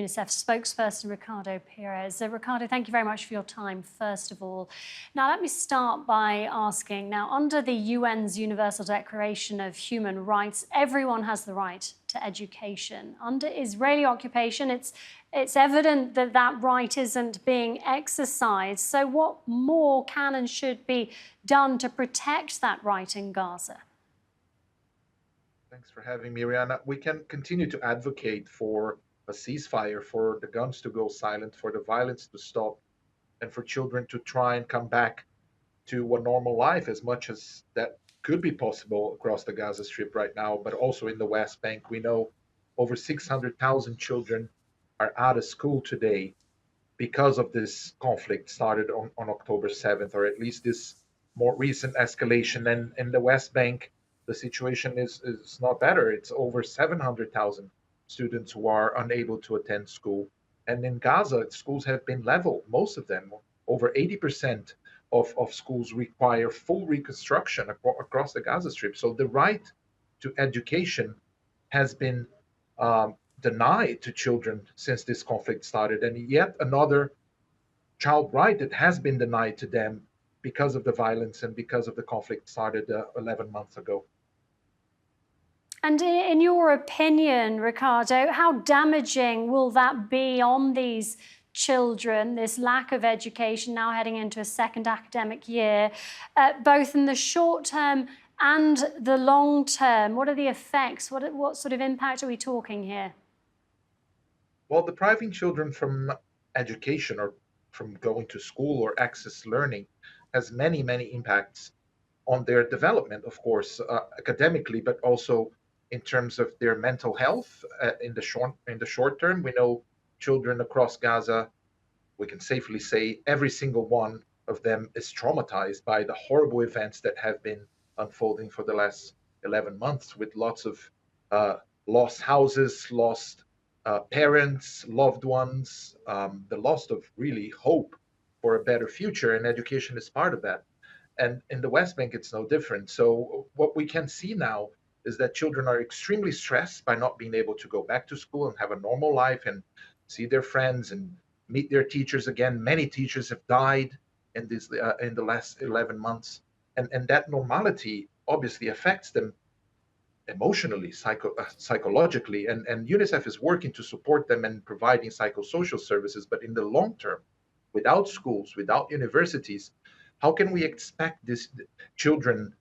UNICEF spokesperson Ricardo Pires. Ricardo, thank you very much for your time, first of all. Now, let me start by asking, now, under the UN's Universal Declaration of Human Rights, everyone has the right to education. Under Israeli occupation, it's evident that that right isn't being exercised. So what more can and should be done to protect that right in Gaza? Thanks for having me, Rihanna. We can continue to advocate for a ceasefire, for the guns to go silent, for the violence to stop, and for children to try and come back to a normal life as much as that could be possible across the Gaza Strip right now, but also in the West Bank. We know over 600,000 children are out of school today because of this conflict started on October 7th, or at least this more recent escalation. And in the West Bank, the situation is not better. It's over 700,000 students who are unable to attend school. And in Gaza, schools have been leveled, most of them. Over 80% of schools require full reconstruction across the Gaza Strip. So the right to education has been denied to children since this conflict started, and yet another child right that has been denied to them because of the violence and because of the conflict started 11 months ago. And in your opinion, Ricardo, how damaging will that be on these children, this lack of education now heading into a second academic year, both in the short term and the long term? What are the effects? What sort of impact are we talking here? Well, depriving children from education or from going to school or access learning has many, many impacts on their development, of course, academically, but also in terms of their mental health in the short term. We know children across Gaza, we can safely say every single one of them is traumatized by the horrible events that have been unfolding for the last 11 months, with lots of lost houses, lost parents, loved ones, the loss of really hope for a better future, and education is part of that. And in the West Bank, it's no different. So what we can see now is that children are extremely stressed by not being able to go back to school and have a normal life and see their friends and meet their teachers again. Many teachers have died in the last 11 months, and that normality obviously affects them emotionally, psychologically, and UNICEF is working to support them and providing psychosocial services. But in the long term, without schools, without universities, how can we expect these children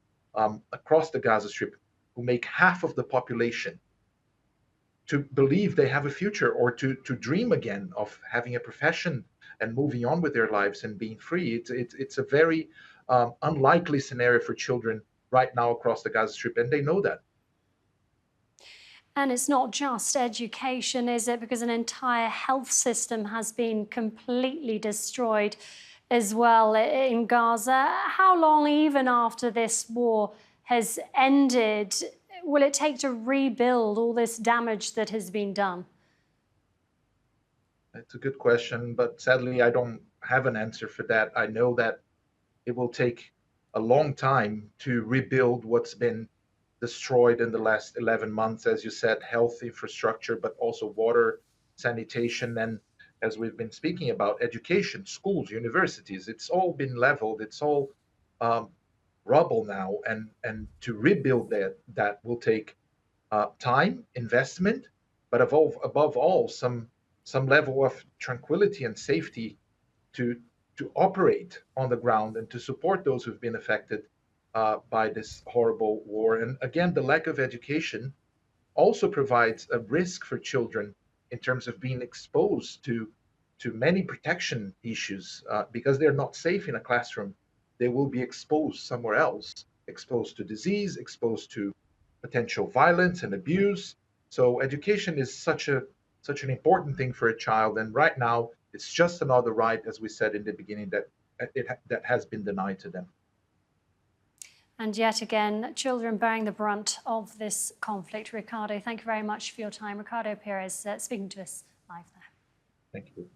across the Gaza Strip, who make half of the population, to believe they have a future, or to dream again of having a profession and moving on with their lives and being free? It's a very unlikely scenario for children right now across the Gaza Strip, and they know that. And it's not just education, is it? Because an entire health system has been completely destroyed as well in Gaza. How long, even after this war has ended, will it take to rebuild all this damage that has been done? It's a good question, but sadly, I don't have an answer for that. I know that it will take a long time to rebuild what's been destroyed in the last 11 months. As you said, health infrastructure, but also water, sanitation, and as we've been speaking about, education, schools, universities. It's all been leveled. It's all rubble now, and to rebuild that will take time, investment, but above all, some level of tranquility and safety to operate on the ground and to support those who've been affected by this horrible war. And again, the lack of education also provides a risk for children in terms of being exposed to many protection issues because they're not safe in a classroom. They will be exposed somewhere else, exposed to disease, exposed to potential violence and abuse. So education is such an important thing for a child, and right now it's just another right, as we said in the beginning, that has been denied to them. And yet again, children bearing the brunt of this conflict. Ricardo, thank you very much for your time. Ricardo Pires speaking to us live there. Thank you.